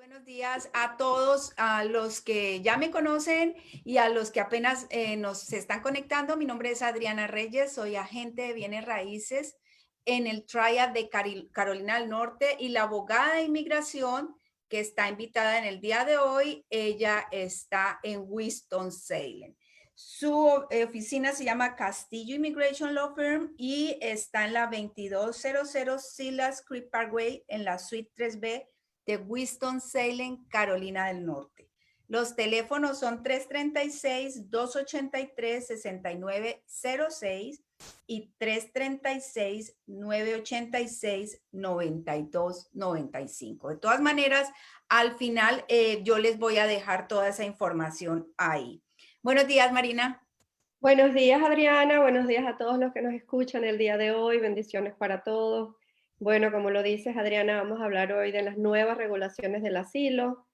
Buenos días a todos, a los que ya me conocen y a los que apenas nos se están conectando. Mi nombre es Adriana Reyes, soy agente de bienes raíces en el Triad de Carolina del Norte y la abogada de inmigración que está invitada en el día de hoy, ella está en Winston-Salem. Su oficina se llama Castillo Immigration Law Firm y está en la 2200 Silas Creek Parkway en la suite 3B de Winston-Salem, Carolina del Norte. Los teléfonos son 336-283-6906 y 336-986-9295. De todas maneras, al final yo les voy a dejar toda esa información ahí. Buenos días, Marina. Buenos días, Adriana. Buenos días a todos los que nos escuchan el día de hoy. Bendiciones para todos. Bueno, como lo dices, Adriana, vamos a hablar hoy de las nuevas regulaciones del asilo.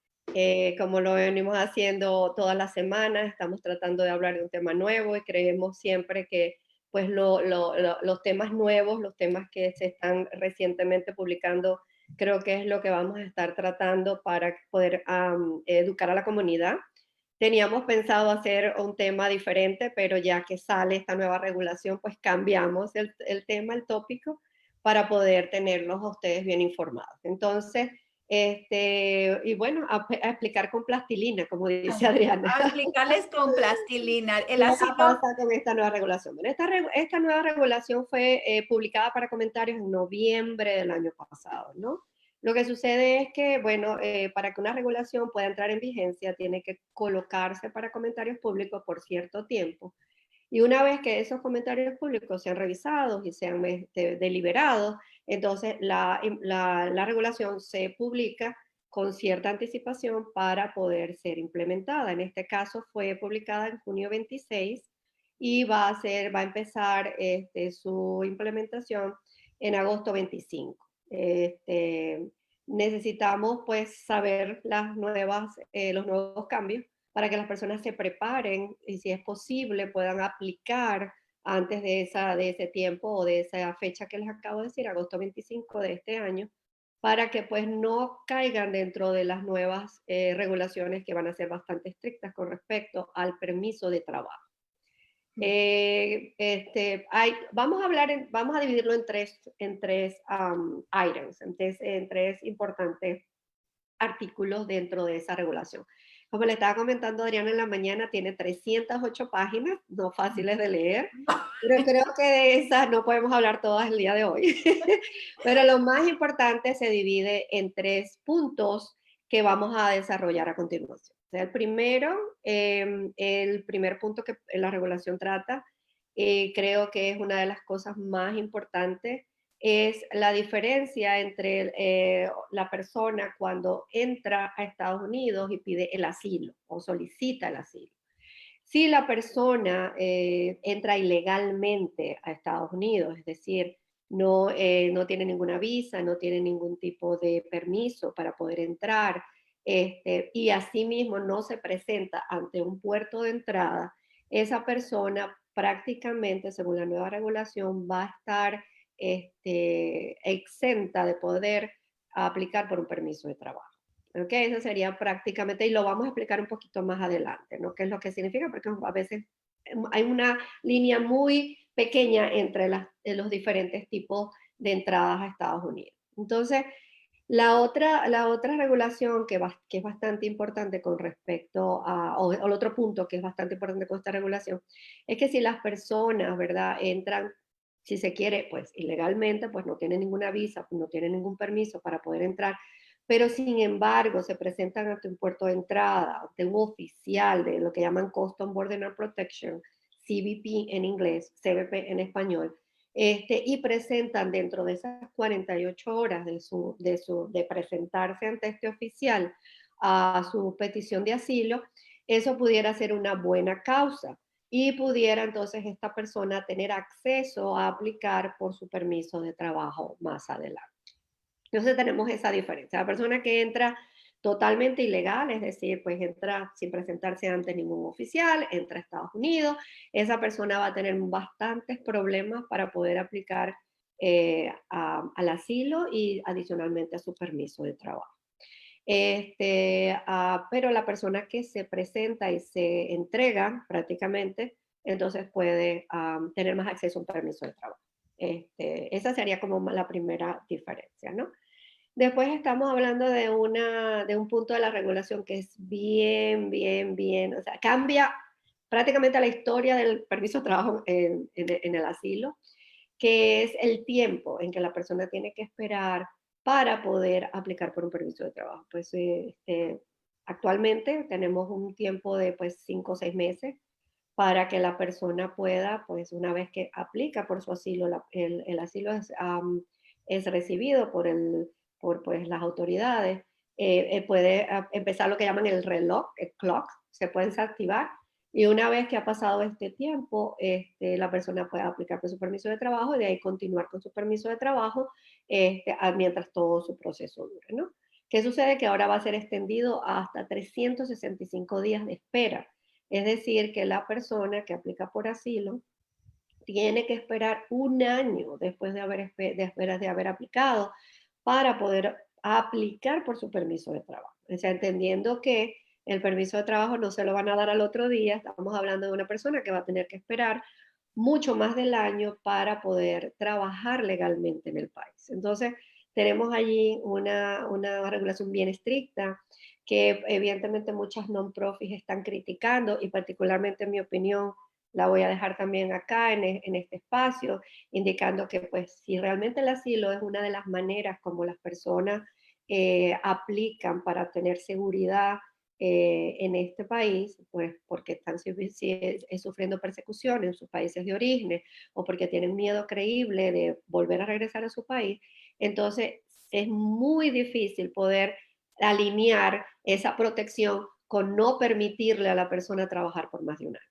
Como lo venimos haciendo todas las semanas, estamos tratando de hablar de un tema nuevo y creemos siempre que pues los temas nuevos, los temas que se están recientemente publicando, creo que es lo que vamos a estar tratando para poder educar a la comunidad. Teníamos pensado hacer un tema diferente, pero ya que sale esta nueva regulación, pues cambiamos el tema, el tópico, para poder tenerlos a ustedes bien informados. Entonces, y bueno, a explicar con plastilina, como dice Adriana. A explicarles con plastilina. El ¿Qué va a asilo. pasar con esta nueva regulación? Bueno, esta nueva regulación fue publicada para comentarios en noviembre del año pasado, ¿no? Lo que sucede es que, bueno, para que una regulación pueda entrar en vigencia, tiene que colocarse para comentarios públicos por cierto tiempo. Y una vez que esos comentarios públicos sean revisados y sean deliberados, entonces la regulación se publica con cierta anticipación para poder ser implementada. En este caso fue publicada en junio 26 y va a empezar su implementación en agosto 25. Necesitamos pues saber los nuevos cambios para que las personas se preparen y si es posible puedan aplicar antes de ese tiempo o de esa fecha que les acabo de decir, agosto 25 de este año, para que pues no caigan dentro de las nuevas regulaciones que van a ser bastante estrictas con respecto al permiso de trabajo. Vamos a dividirlo en tres items, en tres importantes artículos dentro de esa regulación. Como le estaba comentando Adriana en la mañana, tiene 308 páginas, no fáciles de leer, pero creo que de esas no podemos hablar todas el día de hoy. Pero lo más importante se divide en tres puntos que vamos a desarrollar a continuación. O sea, el primer punto que la regulación trata, creo que es una de las cosas más importantes, es la diferencia entre la persona cuando entra a Estados Unidos y pide el asilo o solicita el asilo. Si la persona entra ilegalmente a Estados Unidos, es decir, no tiene ninguna visa, no tiene ningún tipo de permiso para poder entrar, y asimismo no se presenta ante un puerto de entrada, esa persona prácticamente, según la nueva regulación, va a estar exenta de poder aplicar por un permiso de trabajo. ¿Ok? Eso sería prácticamente, y lo vamos a explicar un poquito más adelante, ¿no? ¿Qué es lo que significa? Porque a veces hay una línea muy pequeña entre los diferentes tipos de entradas a Estados Unidos. Entonces, la otra regulación que es bastante importante con respecto o el otro punto que es bastante importante con esta regulación, es que si las personas, ¿verdad?, entran, si se quiere, pues ilegalmente, pues no tienen ninguna visa, no tienen ningún permiso para poder entrar, pero sin embargo se presentan ante un puerto de entrada, ante un oficial de lo que llaman Custom Border and Protection, CBP en inglés, CBP en español, y presentan dentro de esas 48 horas de presentarse ante este oficial a su petición de asilo, eso pudiera ser una buena causa y pudiera entonces esta persona tener acceso a aplicar por su permiso de trabajo más adelante. Entonces tenemos esa diferencia. La persona que entra totalmente ilegal, es decir, pues entra sin presentarse ante ningún oficial, entra a Estados Unidos, esa persona va a tener bastantes problemas para poder aplicar al asilo y adicionalmente a su permiso de trabajo. Pero la persona que se presenta y se entrega prácticamente, entonces puede tener más acceso a un permiso de trabajo. Esa sería como la primera diferencia, ¿no? Después estamos hablando de un punto de la regulación que es bien, bien, bien, o sea, cambia prácticamente la historia del permiso de trabajo en el asilo, que es el tiempo en que la persona tiene que esperar para poder aplicar por un permiso de trabajo. Pues actualmente tenemos un tiempo de pues 5 o 6 meses para que la persona pueda, pues una vez que aplica por su asilo, el asilo es recibido por pues, las autoridades, puede empezar lo que llaman el reloj, el clock, se puede desactivar y una vez que ha pasado este tiempo, la persona puede aplicar por su permiso de trabajo y de ahí continuar con su permiso de trabajo mientras todo su proceso dure, ¿no? ¿Qué sucede? Que ahora va a ser extendido hasta 365 días de espera. Es decir, que la persona que aplica por asilo tiene que esperar un año después de haber aplicado para poder aplicar por su permiso de trabajo. O sea, entendiendo que el permiso de trabajo no se lo van a dar al otro día, estamos hablando de una persona que va a tener que esperar mucho más del año para poder trabajar legalmente en el país. Entonces, tenemos allí una regulación bien estricta que evidentemente muchas non-profits están criticando y particularmente en mi opinión la voy a dejar también acá en este espacio, indicando que pues si realmente el asilo es una de las maneras como las personas aplican para tener seguridad en este país, pues porque están sufriendo persecución en sus países de origen o porque tienen miedo creíble de volver a regresar a su país, entonces es muy difícil poder alinear esa protección con no permitirle a la persona trabajar por más de un año.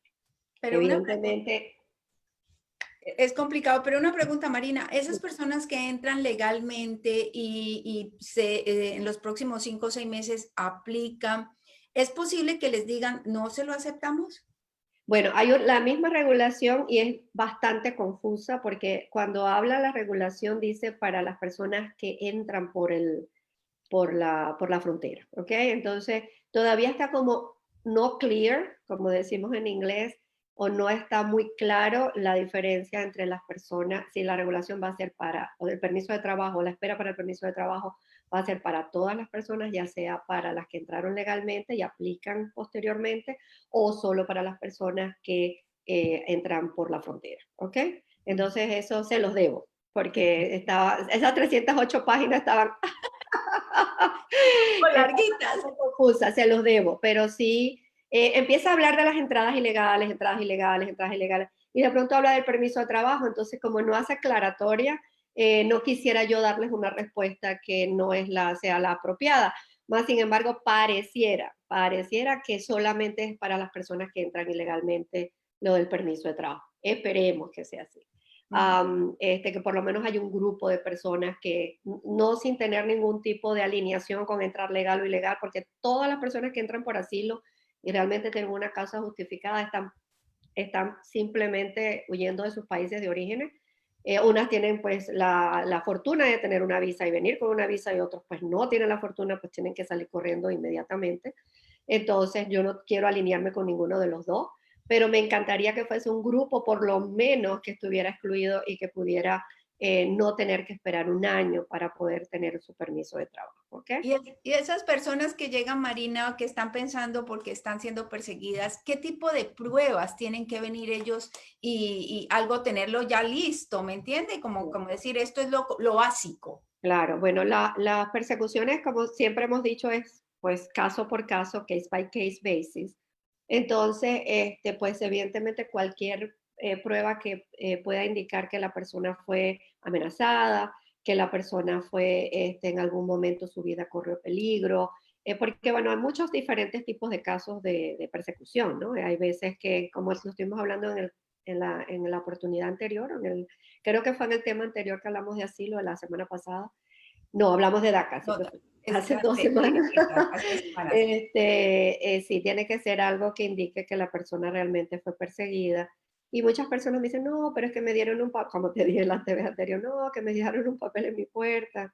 Pero una pregunta, Evidentemente, es complicado, pero una pregunta, Marina, esas personas que entran legalmente y en los próximos 5 o 6 meses aplican, ¿es posible que les digan no se lo aceptamos? bueno, hay la misma regulación y es bastante confusa porque cuando habla la regulación dice para las personas que entran por la frontera, ¿ok? Entonces, todavía está como no clear, como decimos en inglés, o no está muy claro la diferencia entre las personas, si la regulación va a ser para, o el permiso de trabajo, la espera para el permiso de trabajo va a ser para todas las personas, ya sea para las que entraron legalmente y aplican posteriormente, o solo para las personas que entran por la frontera, ¿ok? Entonces, eso se los debo, porque esas 308 páginas estaban O está larguitas. bastante confusa, se los debo, pero sí empieza a hablar de las entradas ilegales, entradas ilegales, entradas ilegales, y de pronto habla del permiso de trabajo, entonces como no hace aclaratoria, no quisiera yo darles una respuesta que no es sea la apropiada, más sin embargo pareciera que solamente es para las personas que entran ilegalmente lo del permiso de trabajo. Esperemos que sea así. Que por lo menos hay un grupo de personas que no sin tener ningún tipo de alineación con entrar legal o ilegal, porque todas las personas que entran por asilo y realmente tienen una causa justificada están simplemente huyendo de sus países de origen. Unas tienen pues la fortuna de tener una visa y venir con una visa y otros pues no tienen la fortuna, pues tienen que salir corriendo inmediatamente. Entonces yo no quiero alinearme con ninguno de los dos, pero me encantaría que fuese un grupo por lo menos que estuviera excluido y que pudiera no tener que esperar un año para poder tener su permiso de trabajo. ¿Ok? Y esas personas que llegan, Marina, que están pensando porque están siendo perseguidas, ¿qué tipo de pruebas tienen que venir ellos y algo tenerlo ya listo? ¿Me entiende? Como decir, esto es lo básico. Claro, bueno, las persecuciones, como siempre hemos dicho, es pues caso por caso, case by case basis. Entonces, pues evidentemente cualquier prueba que pueda indicar que la persona fue amenazada, que la persona fue en algún momento su vida corrió peligro, porque bueno, hay muchos diferentes tipos de casos de persecución, ¿no? Hay veces que, como lo estuvimos hablando en la oportunidad anterior, creo que fue en el tema anterior que hablamos de asilo la semana pasada. No, hablamos de DACA, No, hace 2 semanas. exacto, hace semanas. Sí, tiene que ser algo que indique que la persona realmente fue perseguida. Y muchas personas me dicen, no, pero es que me dieron un papel, como te dije en la TV anterior, no, que me dejaron un papel en mi puerta.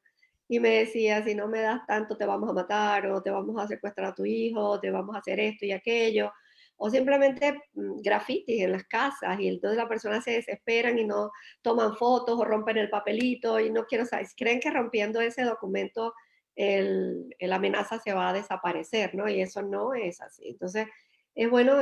y me decía, si no me das tanto te vamos a matar, o te vamos a secuestrar a tu hijo, o te vamos a hacer esto y aquello, o simplemente grafitis en las casas, y entonces las personas se desesperan y no toman fotos o rompen el papelito y no quiero saber, creen que rompiendo ese documento la amenaza se va a desaparecer, ¿no? Y eso no es así. Entonces, es bueno,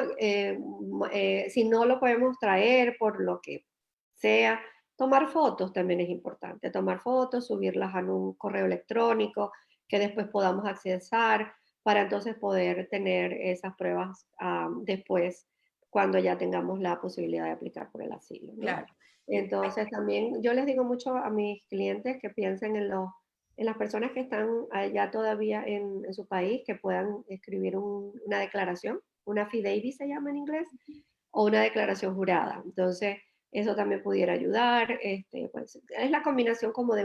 si no lo podemos traer por lo que sea, tomar fotos también es importante. Tomar fotos, subirlas a un correo electrónico que después podamos accesar para entonces poder tener esas pruebas después cuando ya tengamos la posibilidad de aplicar por el asilo, ¿no? Claro. Entonces también yo les digo mucho a mis clientes que piensen en las personas que están allá todavía en su país, que puedan escribir una declaración, una affidavit se llama en inglés, o una declaración jurada. Entonces, eso también pudiera ayudar. Pues, es la combinación como de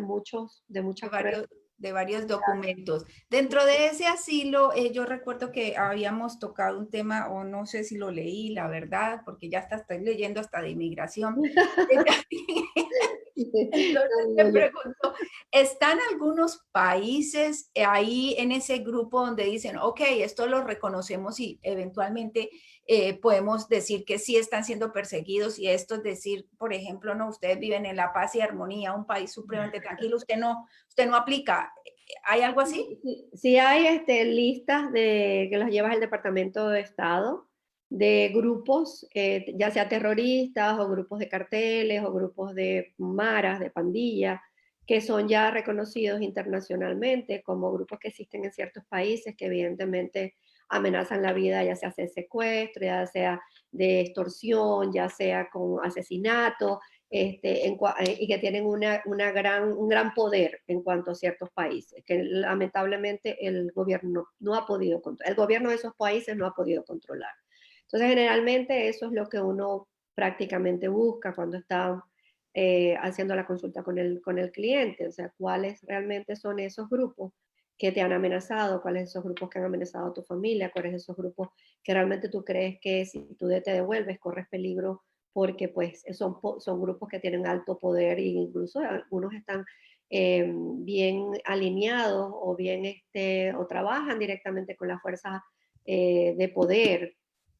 de muchas pruebas. varios, de varios documentos. Dentro de ese asilo, yo recuerdo que habíamos tocado un tema, o no sé si lo leí, la verdad, porque ya hasta estoy leyendo hasta de inmigración. Entonces No, te no, yo- pregunto, ¿están algunos países ahí en ese grupo donde dicen, ok, esto lo reconocemos y eventualmente podemos decir que sí están siendo perseguidos y esto es decir, por ejemplo, no, ustedes viven en la paz y armonía, un país supremamente tranquilo, usted no aplica. ¿Hay algo así? Sí hay listas que las lleva el Departamento de Estado de grupos, ya sea terroristas o grupos de carteles o grupos de maras, de pandillas, que son ya reconocidos internacionalmente como grupos que existen en ciertos países que evidentemente amenazan la vida, ya sea de secuestro, ya sea de extorsión, ya sea con asesinato, y que tienen un gran poder en cuanto a ciertos países, que lamentablemente el gobierno no ha podido controlar, el gobierno de esos países no ha podido controlar. Entonces, generalmente eso es lo que uno prácticamente busca cuando está haciendo la consulta con el cliente, o sea, cuáles realmente son esos grupos que te han amenazado, cuáles son esos grupos que han amenazado a tu familia, cuáles son esos grupos que realmente tú crees que si tú te devuelves corres peligro porque pues son grupos que tienen alto poder e incluso algunos están bien alineados o bien o trabajan directamente con las fuerzas de poder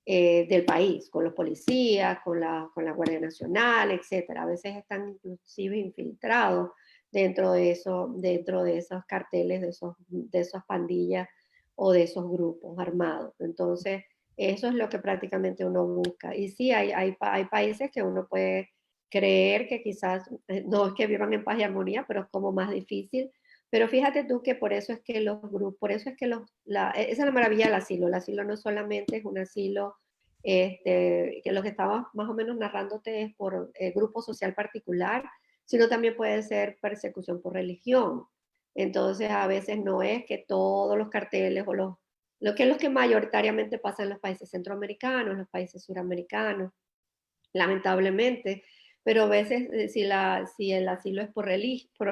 del país, con los policías, con la Guardia Nacional, etcétera. A veces están inclusive infiltrados dentro de esos carteles, de esas pandillas o de esos grupos armados. Entonces, eso es lo que prácticamente uno busca. Y sí, hay países que uno puede creer que quizás no es que vivan en paz y armonía, pero es como más difícil. Pero fíjate tú que por eso es que los grupos, por eso es que esa es la maravilla del asilo. El asilo no solamente es un asilo, que lo que estaba más o menos narrándote es por grupo social particular, sino también puede ser persecución por religión. Entonces, a veces no es que todos los carteles o lo que es lo que mayoritariamente pasa en los países centroamericanos, los países suramericanos, lamentablemente, pero a veces si el asilo es por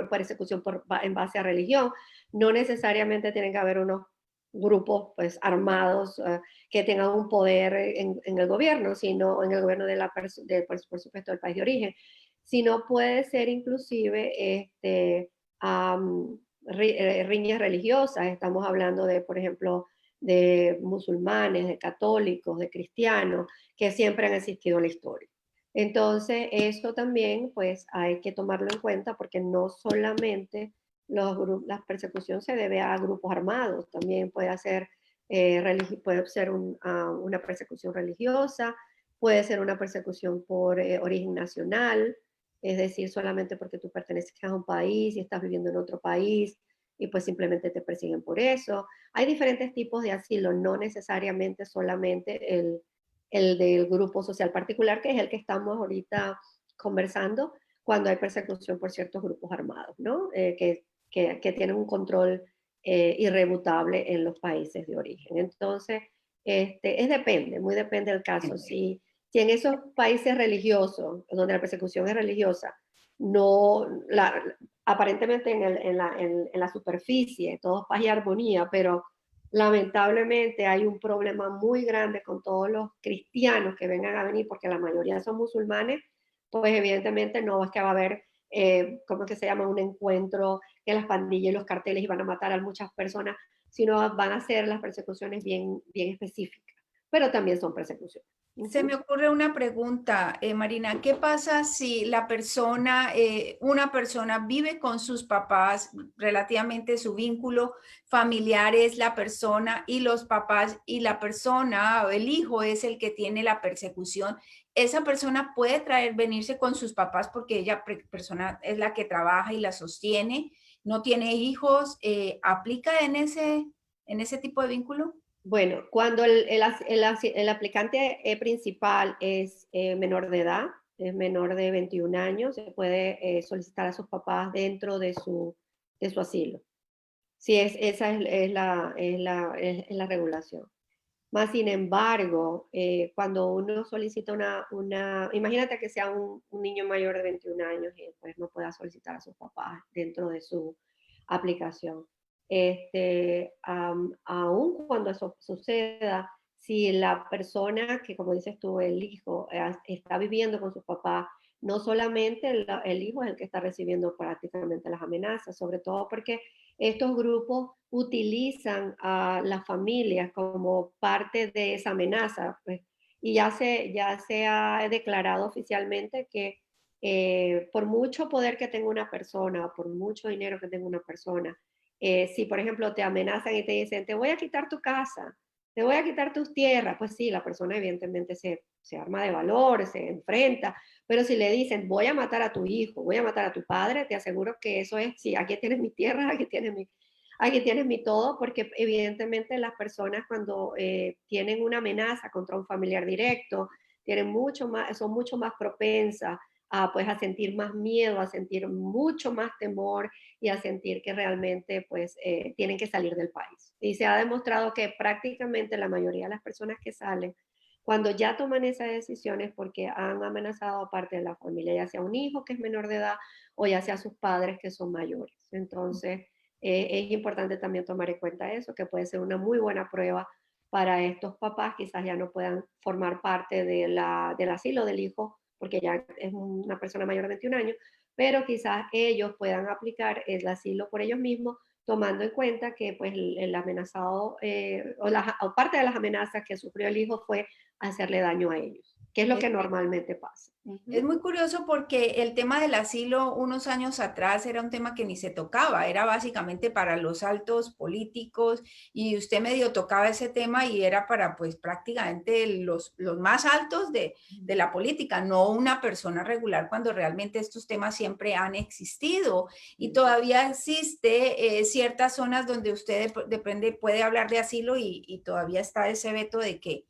persecución en base a religión, no necesariamente tienen que haber unos grupos pues armados que tengan un poder en el gobierno, sino en el gobierno por supuesto del país de origen, sino puede ser inclusive riñas religiosas. Estamos hablando de, por ejemplo, de musulmanes, de católicos, de cristianos, que siempre han existido en la historia. Entonces, eso también, pues, hay que tomarlo en cuenta porque no solamente la persecución se debe a grupos armados, también puede ser una persecución religiosa, puede ser una persecución por origen nacional, es decir, solamente porque tú perteneces a un país y estás viviendo en otro país y pues simplemente te persiguen por eso. Hay diferentes tipos de asilo, no necesariamente solamente el del grupo social particular, que es el que estamos ahorita conversando, cuando hay persecución por ciertos grupos armados, ¿no? Que tienen un control irrebutable en los países de origen. Entonces, depende, muy depende del caso. Si en esos países religiosos, donde la persecución es religiosa, no, aparentemente en la superficie, todo es paz y armonía, pero lamentablemente hay un problema muy grande con todos los cristianos que vengan a venir, porque la mayoría son musulmanes, pues evidentemente no es que va a haber ¿cómo que se llama? Un encuentro, que las pandillas y los carteles iban a matar a muchas personas, sino van a ser las persecuciones bien, bien específicas, pero también son persecuciones. Se me ocurre una pregunta, Marina. ¿Qué pasa si la persona, una persona vive con sus papás, relativamente su vínculo familiar es la persona y los papás y la persona o el hijo es el que tiene la persecución? Esa persona puede venirse con sus papás porque ella persona es la que trabaja y la sostiene, no tiene hijos. ¿Aplica en ese tipo de vínculo? Bueno, cuando el aplicante principal es menor de edad, es menor de 21 años, se puede solicitar a sus papás dentro de su asilo. Sí, esa es la regulación. Más sin embargo, cuando uno solicita imagínate que sea un niño mayor de 21 años y pues no pueda solicitar a sus papás dentro de su aplicación. Aún cuando eso suceda, si la persona que, como dices tú, el hijo, está viviendo con sus papás, no solamente el hijo es el que está recibiendo prácticamente las amenazas, sobre todo porque estos grupos utilizan a las familias como parte de esa amenaza, pues, y ya se ha declarado oficialmente que por mucho poder que tenga una persona, por mucho dinero que tenga una persona, si por ejemplo te amenazan y te dicen, te voy a quitar tu casa, te voy a quitar tus tierras, pues sí, la persona evidentemente se arma de valor, se enfrenta, pero si le dicen, voy a matar a tu hijo, voy a matar a tu padre, te aseguro que eso es, sí, aquí tienes mi tierra, aquí tienes mi todo, porque evidentemente las personas cuando tienen una amenaza contra un familiar directo, son mucho más propensas a, pues, a sentir más miedo, a sentir mucho más temor y a sentir que realmente pues, tienen que salir del país. Y se ha demostrado que prácticamente la mayoría de las personas que salen, cuando ya toman esas decisiones porque han amenazado a parte de la familia, ya sea un hijo que es menor de edad o ya sea sus padres que son mayores. Entonces, es importante también tomar en cuenta eso, que puede ser una muy buena prueba para estos papás, quizás ya no puedan formar parte del asilo del hijo, porque ya es una persona mayor de 21 años, pero quizás ellos puedan aplicar el asilo por ellos mismos, tomando en cuenta que pues, el amenazado o parte de las amenazas que sufrió el hijo fue hacerle daño a ellos, que es lo que normalmente pasa. Es Ujú. muy curioso porque el tema del asilo unos años atrás era un tema que ni se tocaba, era básicamente para los altos políticos y usted medio tocaba ese tema y era para pues prácticamente los más altos de la política, no una persona regular cuando realmente estos temas siempre han existido y todavía existe ciertas zonas donde usted depende, puede hablar de asilo y todavía está ese veto de que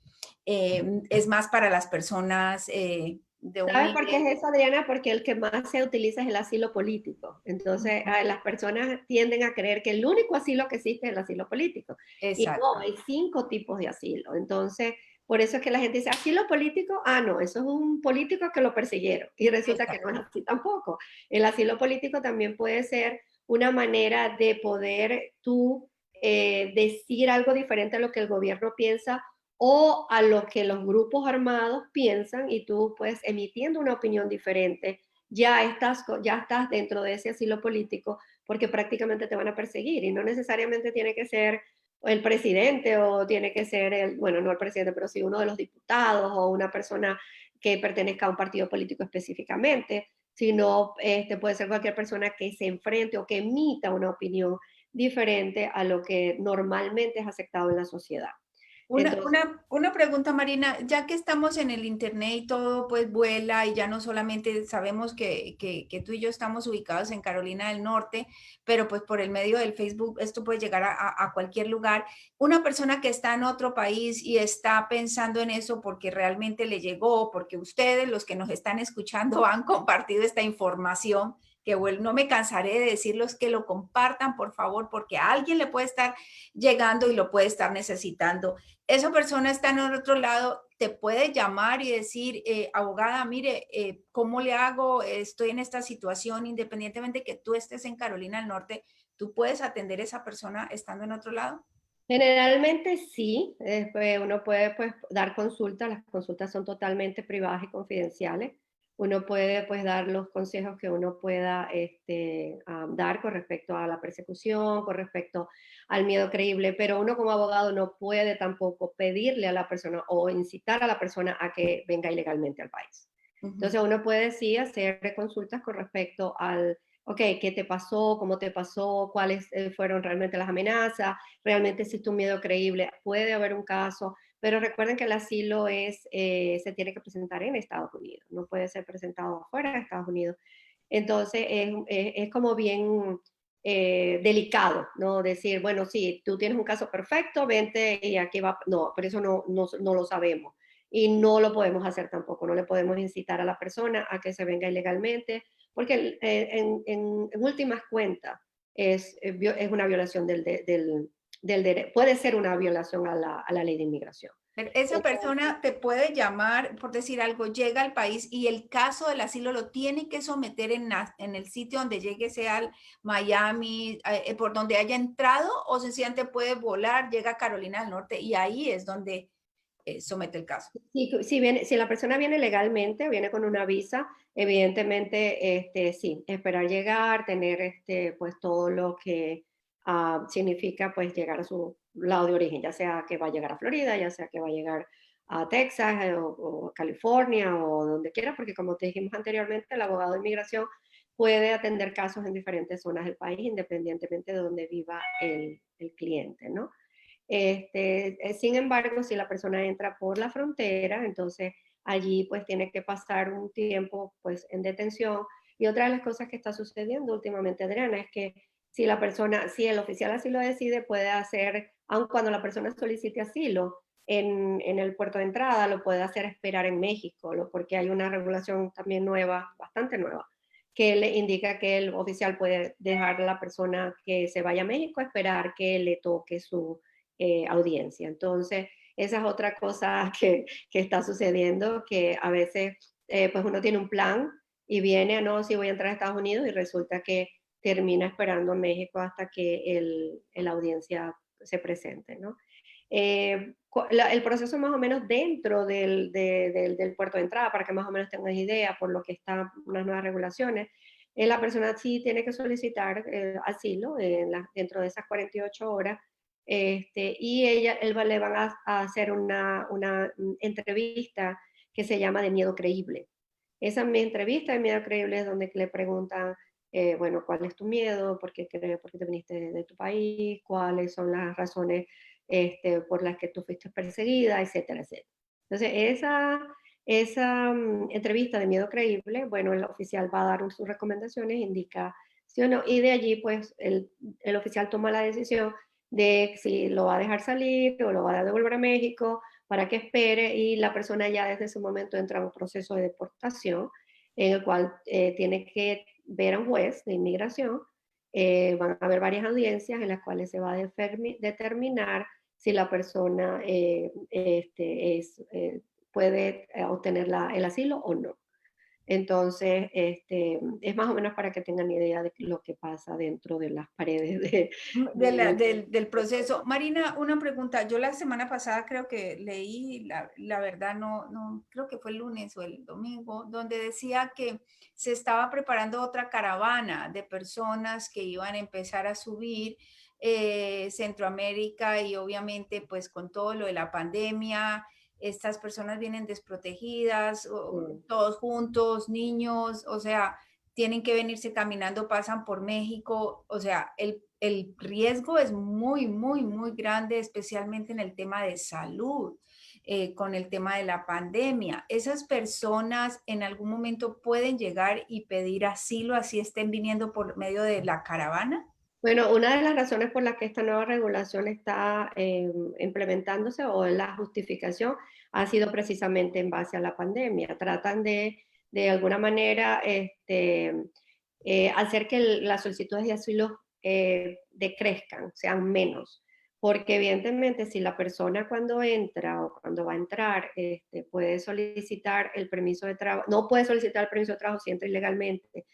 es más para las personas de un ¿Sabes por qué nivel. es eso, Adriana? Porque el que más se utiliza es el asilo político. Entonces, las personas tienden a creer que el único asilo que existe es el asilo político. Y no, Exacto. hay 5 tipos de asilo. Entonces, por eso es que la gente dice, asilo político, ah, no, eso es un político que lo persiguieron. Y resulta que no es Exacto. así tampoco. El asilo político también puede ser una manera de poder tú decir algo diferente a lo que el gobierno piensa o a lo que los grupos armados piensan y tú pues emitiendo una opinión diferente, ya estás dentro de ese asilo político porque prácticamente te van a perseguir y no necesariamente tiene que ser el presidente o tiene que ser bueno, no el presidente, pero sí uno de los diputados o una persona que pertenezca a un partido político específicamente, sino puede ser cualquier persona que se enfrente o que emita una opinión diferente a lo que normalmente es aceptado en la sociedad. Entonces, Una pregunta, Marina, ya que estamos en el internet y todo pues vuela y ya no solamente sabemos que tú y yo estamos ubicados en Carolina del Norte, pero pues por el medio del Facebook esto puede llegar a cualquier lugar. Una persona que está en otro país y está pensando en eso porque realmente le llegó, porque ustedes, los que nos están escuchando, han compartido esta información, que bueno, no me cansaré de decirlos que lo compartan, por favor, porque a alguien le puede estar llegando y lo puede estar necesitando. Esa persona está en el otro lado, te puede llamar y decir, abogada, mire, ¿cómo le hago? Estoy en esta situación, independientemente que tú estés en Carolina del Norte, ¿tú puedes atender a esa persona estando en otro lado? generalmente sí, uno puede pues, dar consultas, las consultas son totalmente privadas y confidenciales, uno puede pues dar los consejos que uno pueda dar con respecto a la persecución, con respecto al miedo creíble, pero uno como abogado no puede tampoco pedirle a la persona o incitar a la persona a que venga ilegalmente al país. Ujú. Entonces uno puede sí hacer consultas con respecto al, ok, ¿qué te pasó? ¿Cómo te pasó? ¿Cuáles fueron realmente las amenazas? ¿Realmente existe un miedo creíble? ¿Puede haber un caso? Pero recuerden que el asilo se tiene que presentar en Estados Unidos, no puede ser presentado fuera de Estados Unidos. Entonces es como bien delicado, ¿no? Decir, bueno, sí, tú tienes un caso perfecto, vente y aquí va. No, pero eso no lo sabemos y no lo podemos hacer tampoco, no le podemos incitar a la persona a que se venga ilegalmente, porque en últimas cuentas es una violación puede ser una violación a la ley de inmigración. Pero esa Entonces, persona te puede llamar, por decir algo, llega al país y el caso del asilo lo tiene que someter en el sitio donde llegue, sea Miami, por donde haya entrado, o sencillamente puede volar, llega a Carolina del Norte y ahí es donde somete el caso. si la persona viene legalmente, viene con una visa, evidentemente, sí, esperar llegar, tener pues todo lo que significa pues llegar a su lado de origen, ya sea que va a llegar a Florida, ya sea que va a llegar a Texas o California o donde quiera, porque como te dijimos anteriormente, el abogado de inmigración puede atender casos en diferentes zonas del país, independientemente de donde viva el cliente, ¿no? Sin embargo, si la persona entra por la frontera, entonces allí pues tiene que pasar un tiempo pues en detención. Y otra de las cosas que está sucediendo últimamente, Adriana, es que si el oficial así lo decide, puede hacer, aun cuando la persona solicite asilo en el puerto de entrada, lo puede hacer esperar en México, porque hay una regulación también nueva, bastante nueva, que le indica que el oficial puede dejar a la persona que se vaya a México a esperar que le toque su audiencia. Entonces, esa es otra cosa que está sucediendo, que a veces pues uno tiene un plan y viene, no, si voy a entrar a Estados Unidos y resulta que termina esperando en México hasta que la audiencia se presente, ¿no? El proceso más o menos dentro del puerto de entrada, para que más o menos tengas idea por lo que están unas nuevas regulaciones, la persona sí tiene que solicitar asilo dentro de esas 48 horas y le van a hacer una entrevista que se llama de miedo creíble. Esa mi entrevista de miedo creíble es donde le preguntan, bueno, ¿cuál es tu miedo? ¿Por qué te viniste de tu país? ¿Cuáles son las razones por las que tú fuiste perseguida? Etcétera, etcétera. Entonces, esa entrevista de miedo creíble, bueno, el oficial va a dar sus recomendaciones, indica sí o no, y de allí, pues, el oficial toma la decisión de si lo va a dejar salir o lo va a devolver a México para que espere y la persona ya desde ese momento entra en un proceso de deportación en el cual tiene que ver a un juez de inmigración. Van a haber varias audiencias en las cuales se va a determinar si la persona puede obtener el asilo o no. Entonces, es más o menos para que tengan idea de lo que pasa dentro de las paredes Del proceso. Marina, una pregunta. Yo la semana pasada creo que leí, la verdad no, creo que fue el lunes o el domingo, donde decía que se estaba preparando otra caravana de personas que iban a empezar a subir Centroamérica y obviamente pues con todo lo de la pandemia, estas personas vienen desprotegidas, Mm. todos juntos, niños, o sea, tienen que venirse caminando, pasan por México, o sea, el riesgo es muy grande, especialmente en el tema de salud, con el tema de la pandemia. Esas personas en algún momento pueden llegar y pedir asilo, así estén viniendo por medio de la caravana. Bueno, una de las razones por las que esta nueva regulación está implementándose o la justificación ha sido precisamente en base a la pandemia. Tratan de alguna manera, hacer que las solicitudes de asilo decrezcan, sean menos. Porque evidentemente si la persona cuando entra o cuando va a entrar puede solicitar el permiso de trabajo, no puede solicitar el permiso de trabajo si entra ilegalmente,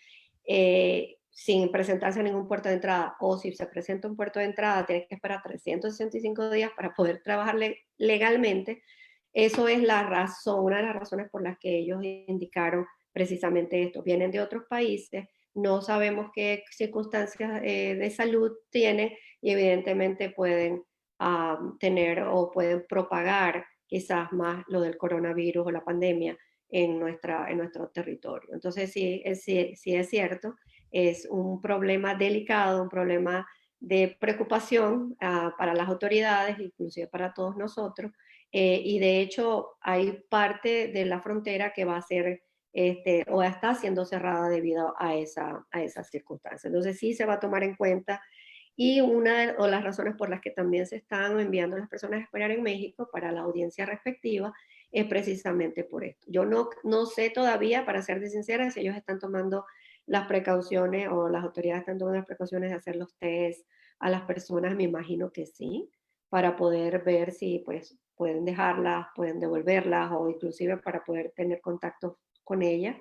sin presentarse a ningún puerto de entrada, o si se presenta un puerto de entrada, tiene que esperar 365 días para poder trabajar legalmente. Eso es la razón, una de las razones por las que ellos indicaron precisamente esto, vienen de otros países, no sabemos qué circunstancias de salud tienen y evidentemente pueden tener o pueden propagar quizás más lo del coronavirus o la pandemia en nuestro territorio. Entonces, sí es cierto, es un problema delicado, un problema de preocupación para las autoridades, inclusive para todos nosotros, y de hecho hay parte de la frontera que va a ser o está siendo cerrada debido a esa circunstancia. Entonces sí se va a tomar en cuenta y o las razones por las que también se están enviando a las personas a esperar en México para la audiencia respectiva es precisamente por esto. Yo no sé todavía, para ser sincera, si ellos están tomando las precauciones o las autoridades están tomando las precauciones de hacer los test a las personas, me imagino que sí, para poder ver si pues pueden dejarlas, pueden devolverlas o inclusive para poder tener contacto con ellas.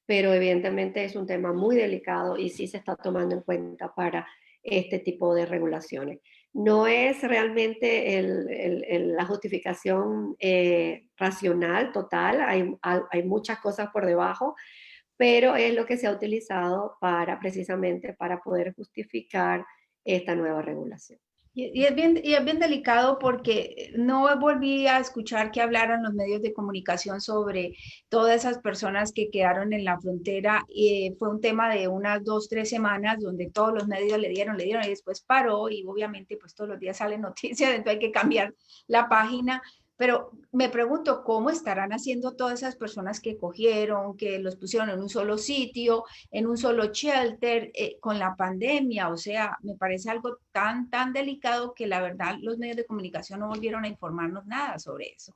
Pero evidentemente es un tema muy delicado y sí se está tomando en cuenta para este tipo de regulaciones. No es realmente la justificación racional total, hay muchas cosas por debajo, pero es lo que se ha utilizado para precisamente para poder justificar esta nueva regulación. Y es bien delicado porque no volví a escuchar que hablaran los medios de comunicación sobre todas esas personas que quedaron en la frontera. Y fue un tema de unas 2, 3 semanas donde todos los medios le dieron y después paró y obviamente pues todos los días salen noticias, entonces hay que cambiar la página. Pero me pregunto cómo estarán haciendo todas esas personas que cogieron, que los pusieron en un solo sitio, en un solo shelter, con la pandemia. O sea, me parece algo tan delicado que la verdad los medios de comunicación no volvieron a informarnos nada sobre eso.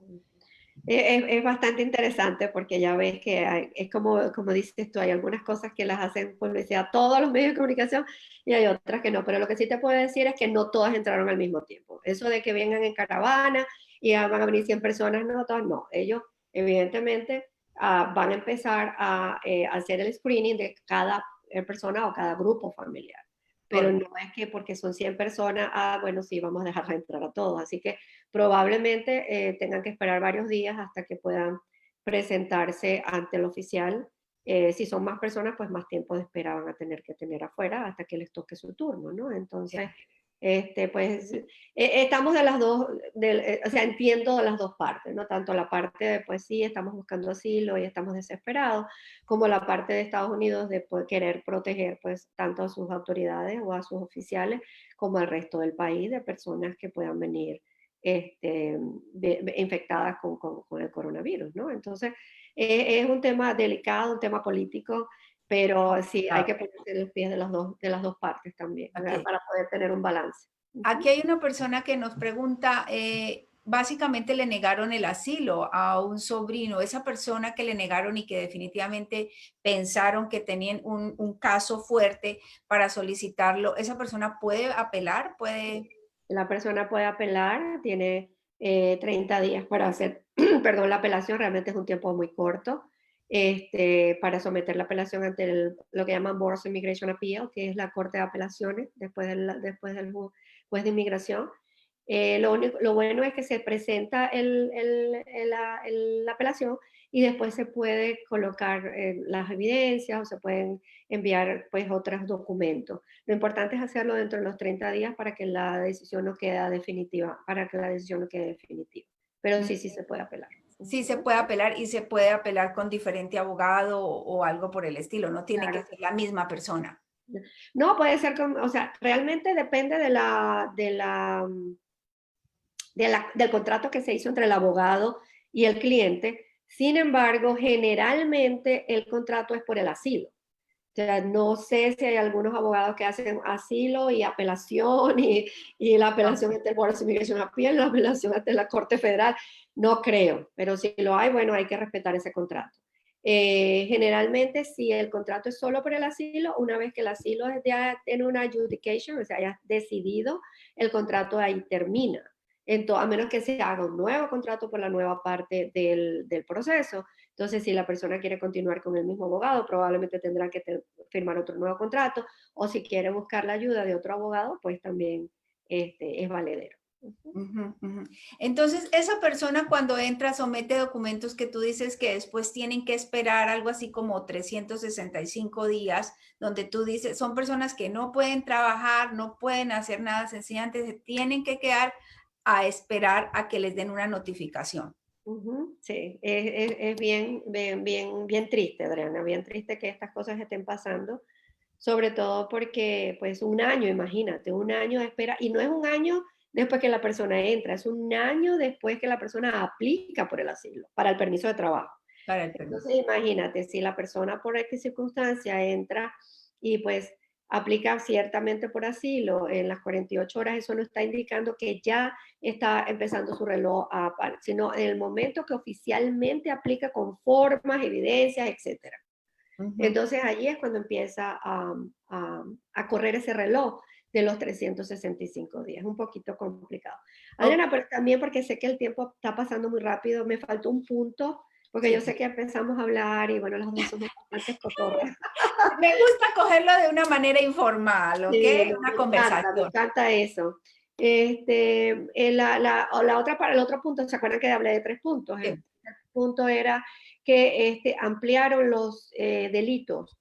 Es bastante interesante porque ya ves que es como dices tú, hay algunas cosas que las hacen publicidad todos los medios de comunicación y hay otras que no, pero lo que sí te puedo decir es que no todas entraron al mismo tiempo. Eso de que vengan en caravana y van a venir 100 personas, no, todas no. Ellos evidentemente van a empezar a hacer el screening de cada persona o cada grupo familiar. Pero no es que porque son 100 personas, bueno, sí, vamos a dejarla entrar a todos. Así que probablemente tengan que esperar varios días hasta que puedan presentarse ante el oficial. Si son más personas, pues más tiempo de espera van a tener que tener afuera hasta que les toque su turno, ¿no? Entonces, pues estamos de las dos, o sea, entiendo de las dos partes, ¿no? Tanto la parte de, pues sí, estamos buscando asilo y estamos desesperados, como la parte de Estados Unidos de querer proteger, pues, tanto a sus autoridades o a sus oficiales como al resto del país de personas que puedan venir infectadas con el coronavirus, ¿no? Entonces, es un tema delicado, un tema político, pero sí hay que ponerse en los pies de las dos partes también, Okay. para poder tener un balance. Aquí hay una persona que nos pregunta, básicamente le negaron el asilo a un sobrino, esa persona que le negaron y que definitivamente pensaron que tenían un caso fuerte para solicitarlo, ¿esa persona puede apelar? ¿Puede? La persona puede apelar, tiene 30 días para hacer, perdón, la apelación, realmente es un tiempo muy corto, para someter la apelación ante lo que llaman Board of Immigration Appeal, que es la Corte de Apelaciones después del juez de inmigración. Lo bueno es que se presenta la apelación y después se puede colocar las evidencias o se pueden enviar pues otros documentos. Lo importante es hacerlo dentro de los 30 días para que la decisión no quede definitiva, para que la decisión no quede definitiva. Pero sí se puede apelar. Sí se puede apelar y se puede apelar con diferente abogado o algo por el estilo, no tiene que Claro. ser la misma persona. No, puede ser, o sea, realmente depende del contrato que se hizo entre el abogado y el cliente. Sin embargo, generalmente el contrato es por el asilo. O sea, no sé si hay algunos abogados que hacen asilo y apelación y la apelación ante el Board of Immigration Appeal, la apelación ante la Corte Federal. No creo, pero si lo hay, bueno, hay que respetar ese contrato. Generalmente, si el contrato es solo por el asilo, una vez que el asilo ya tiene una adjudication, o sea, haya decidido, el contrato ahí termina. Entonces, a menos que se haga un nuevo contrato por la nueva parte del proceso. Entonces, si la persona quiere continuar con el mismo abogado, probablemente tendrá que firmar otro nuevo contrato, o si quiere buscar la ayuda de otro abogado, pues también es valedero. Ujú. Ujú, ujú. Entonces, esa persona cuando entra somete documentos que tú dices que después tienen que esperar algo así como 365 días, donde tú dices, son personas que no pueden trabajar, no pueden hacer nada, sencillamente se tienen que quedar a esperar a que les den una notificación. Ujú, sí, es bien triste, Adriana, bien triste que estas cosas estén pasando, sobre todo porque, pues, un año, imagínate, un año de espera, y no es un año después que la persona entra, es un año después que la persona aplica por el asilo, para el permiso de trabajo. Para el permiso. Entonces, imagínate, si la persona por X circunstancia entra y pues aplica ciertamente por asilo en las 48 horas, eso no está indicando que ya está empezando su reloj sino en el momento que oficialmente aplica con formas, evidencias, etcétera. Ujú. Entonces allí es cuando empieza a, a correr ese reloj de los 365 días. Un poquito complicado. Ok, Adriana, pero también porque sé que el tiempo está pasando muy rápido, me faltó un punto, porque yo sí. sé que empezamos a hablar y bueno, las dos somos bastantes cotorras. Me gusta cogerlo de una manera informal, ¿ok? Sí, no, Una me conversación. encanta eso. O la otra, para el otro punto, ¿se acuerdan que hablé de 3 puntos? El Sí. tercer punto era que ampliaron los delitos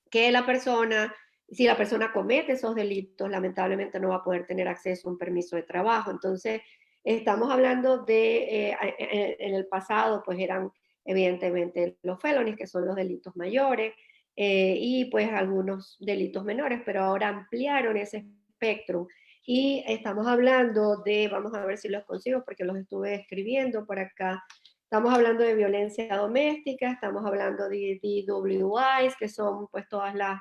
que la persona, si la persona comete esos delitos, lamentablemente no va a poder tener acceso a un permiso de trabajo. Entonces, estamos hablando de, en el pasado, pues eran evidentemente los felonies, que son los delitos mayores, y pues algunos delitos menores, pero ahora ampliaron ese espectro. Y estamos hablando de, vamos a ver si los consigo porque los estuve escribiendo por acá. Estamos hablando de violencia doméstica, estamos hablando de DWIs, que son pues todas las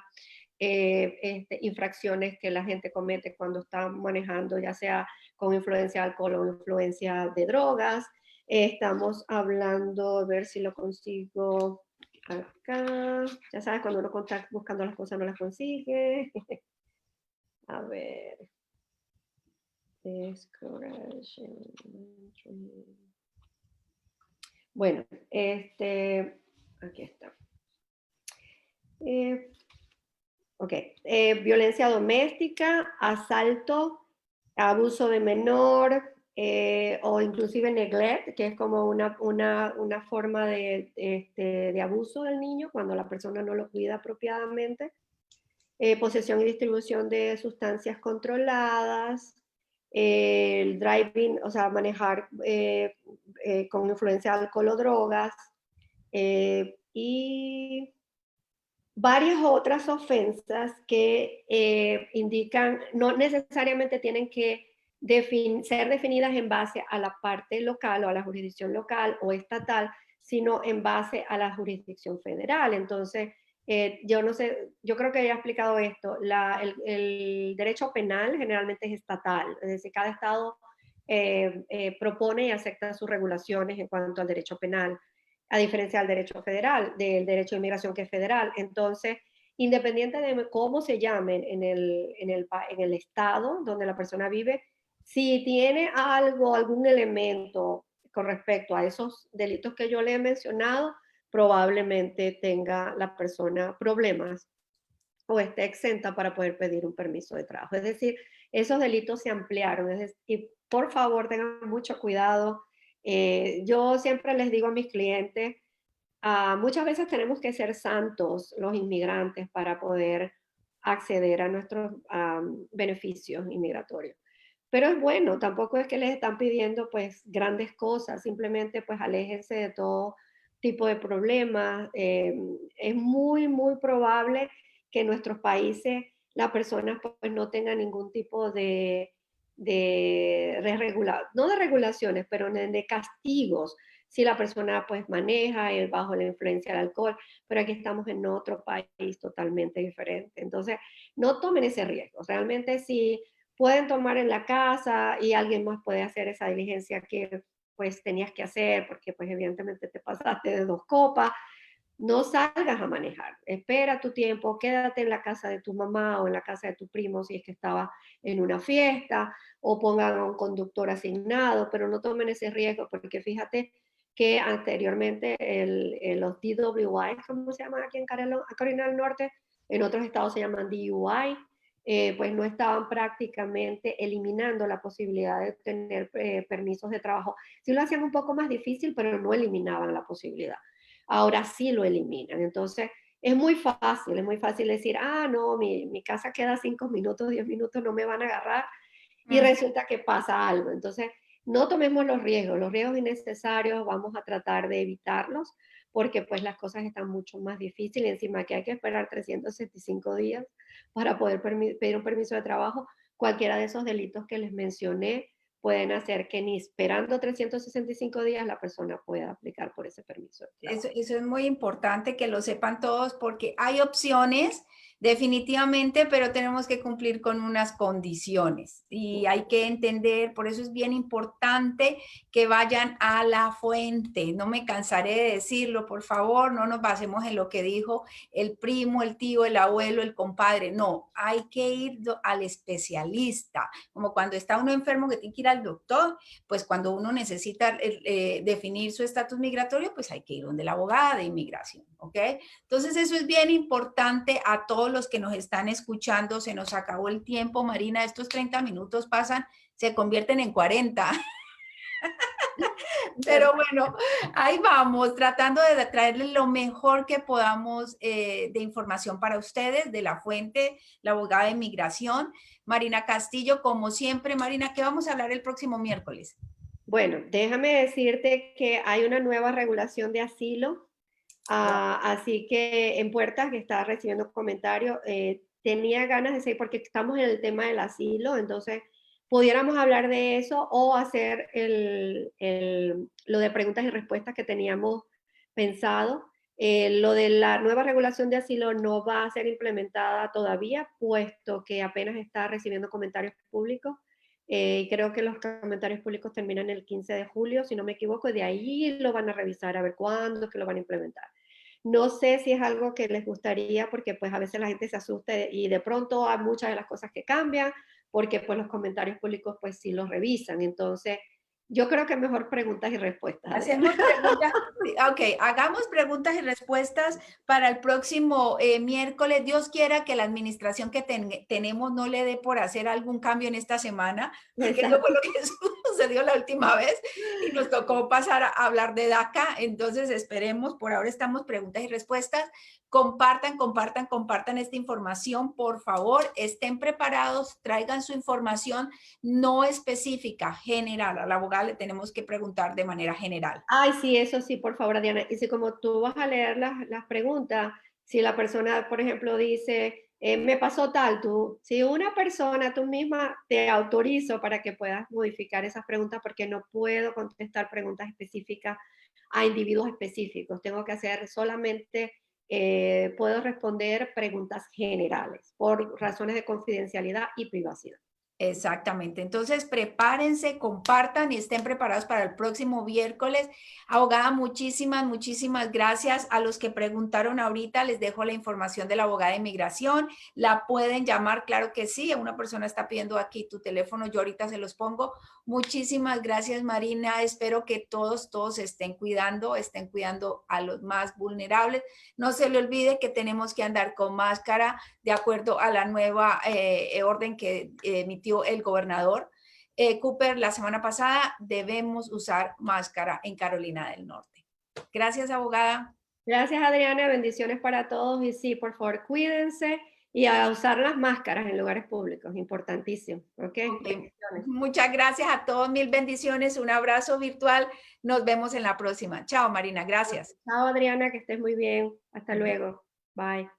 infracciones que la gente comete cuando está manejando, ya sea con influencia de alcohol o influencia de drogas. Estamos hablando, a ver si lo consigo acá. Ya sabes, cuando uno está buscando las cosas no las consigue. A ver. Bueno, aquí está. Eh, ok, violencia doméstica, asalto, abuso de menor o inclusive neglect, que es como una forma de abuso del niño cuando la persona no lo cuida apropiadamente. Posesión y distribución de sustancias controladas, el driving, o sea, manejar con influencia de alcohol o drogas, y varias otras ofensas que indican, no necesariamente tienen que ser definidas en base a la parte local o a la jurisdicción local o estatal, sino en base a la jurisdicción federal. Entonces, yo no sé, yo creo que ya he explicado esto, el derecho penal generalmente es estatal, es decir, cada estado propone y acepta sus regulaciones en cuanto al derecho penal, a diferencia del derecho federal, del derecho de inmigración que es federal. Entonces, independiente de cómo se llamen en el estado donde la persona vive, si tiene algo, algún elemento con respecto a esos delitos que yo le he mencionado, probablemente tenga la persona problemas o esté exenta para poder pedir un permiso de trabajo. Es decir, esos delitos se ampliaron. Y por favor, tengan mucho cuidado. Yo siempre les digo a mis clientes, muchas veces tenemos que ser santos los inmigrantes para poder acceder a nuestros beneficios inmigratorios. Pero es bueno, tampoco es que les están pidiendo pues grandes cosas, simplemente pues aléjense de todo tipo de problemas. Es muy probable que en nuestros países las personas pues no tengan ningún tipo no de regulaciones, pero de castigos si la persona pues maneja bajo la influencia del alcohol, pero aquí estamos en otro país totalmente diferente. Entonces, no tomen ese riesgo. Realmente si pueden tomar en la casa y alguien más puede hacer esa diligencia que pues tenías que hacer porque pues evidentemente te pasaste de 2 copas, no salgas a manejar, espera tu tiempo, quédate en la casa de tu mamá o en la casa de tu primo si es que estaba en una fiesta, o pongan a un conductor asignado, pero no tomen ese riesgo porque fíjate que anteriormente los DWI, ¿cómo se llaman aquí en Carolina del Norte? En otros estados se llaman DUI, pues no estaban prácticamente eliminando la posibilidad de tener permisos de trabajo. Sí lo hacían un poco más difícil, pero no eliminaban la posibilidad. Ahora sí lo eliminan. Entonces, es muy fácil decir, ah, no, mi casa queda 5 minutos, 10 minutos, no me van a agarrar, y Ujú. resulta que pasa algo. Entonces, no tomemos los riesgos innecesarios vamos a tratar de evitarlos, porque pues las cosas están mucho más difíciles, encima que hay que esperar 365 días para poder pedir un permiso de trabajo. Cualquiera de esos delitos que les mencioné pueden hacer que ni esperando 365 días la persona pueda aplicar por ese permiso de trabajo. Eso es muy importante que lo sepan todos porque hay opciones definitivamente, pero tenemos que cumplir con unas condiciones y hay que entender, por eso es bien importante que vayan a la fuente. No me cansaré de decirlo, por favor, no nos basemos en lo que dijo el primo, el tío, el abuelo, el compadre. No, hay que ir al especialista, como cuando está uno enfermo que tiene que ir al doctor, pues cuando uno necesita definir su estatus migratorio, pues hay que ir donde la abogada de inmigración, ¿ok? Entonces eso es bien importante a todos los que nos están escuchando. Se nos acabó el tiempo, Marina, estos 30 minutos pasan, se convierten en 40. Pero bueno, ahí vamos, tratando de traerles lo mejor que podamos de información para ustedes, de la fuente, la abogada de inmigración, Marina Castillo, como siempre. Marina, ¿qué vamos a hablar el próximo miércoles? Bueno, déjame decirte que hay una nueva regulación de asilo. Oh, Así que en Puertas, que estaba recibiendo comentarios, tenía ganas de seguir, porque estamos en el tema del asilo, entonces pudiéramos hablar de eso o hacer lo de preguntas y respuestas que teníamos pensado. Lo de la nueva regulación de asilo no va a ser implementada todavía, puesto que apenas está recibiendo comentarios públicos. Creo que los comentarios públicos terminan el 15 de julio, si no me equivoco, y de ahí lo van a revisar a ver cuándo es que lo van a implementar. No sé si es algo que les gustaría, porque pues a veces la gente se asusta y de pronto hay muchas de las cosas que cambian, porque pues los comentarios públicos pues sí los revisan. Entonces, yo creo que mejor preguntas y respuestas, Adriana. hacemos preguntas, sí, ok, hagamos preguntas y respuestas para el próximo miércoles. Dios quiera que la administración que tenemos no le dé por hacer algún cambio en esta semana, porque eso fue Exacto. lo que sucedió la última vez y nos tocó pasar a hablar de DACA. Entonces esperemos, por ahora estamos preguntas y respuestas. Compartan, compartan, compartan esta información, por favor, estén preparados, traigan su información no específica, general. A la abogada le tenemos que preguntar de manera general. Ay, sí, eso sí, por favor, Diana. Y si como tú vas a leer las preguntas, si la persona, por ejemplo, dice, me pasó tal, si una persona, tú misma, te autorizo para que puedas modificar esas preguntas porque no puedo contestar preguntas específicas a individuos específicos. Tengo que hacer solamente, puedo responder preguntas generales por razones de confidencialidad y privacidad. Exactamente. Entonces, prepárense, compartan y estén preparados para el próximo miércoles. Abogada, muchísimas, muchísimas gracias. A los que preguntaron ahorita, les dejo la información de la abogada de inmigración. La pueden llamar, claro que sí. Una persona está pidiendo aquí tu teléfono, yo ahorita se los pongo. Muchísimas gracias, Marina. Espero que todos estén cuidando a los más vulnerables. No se le olvide que tenemos que andar con máscara de acuerdo a la nueva orden que emitió el gobernador Cooper la semana pasada. Debemos usar máscara en Carolina del Norte. Gracias, abogada. Gracias, Adriana. Bendiciones para todos. Y sí, por favor, cuídense y a usar las máscaras en lugares públicos. Importantísimo. ¿Ok? Okay. Bendiciones. Muchas gracias a todos. Mil bendiciones. Un abrazo virtual. Nos vemos en la próxima. Chao, Marina. Gracias. Chao, Adriana. Que estés muy bien. Hasta luego. Bye.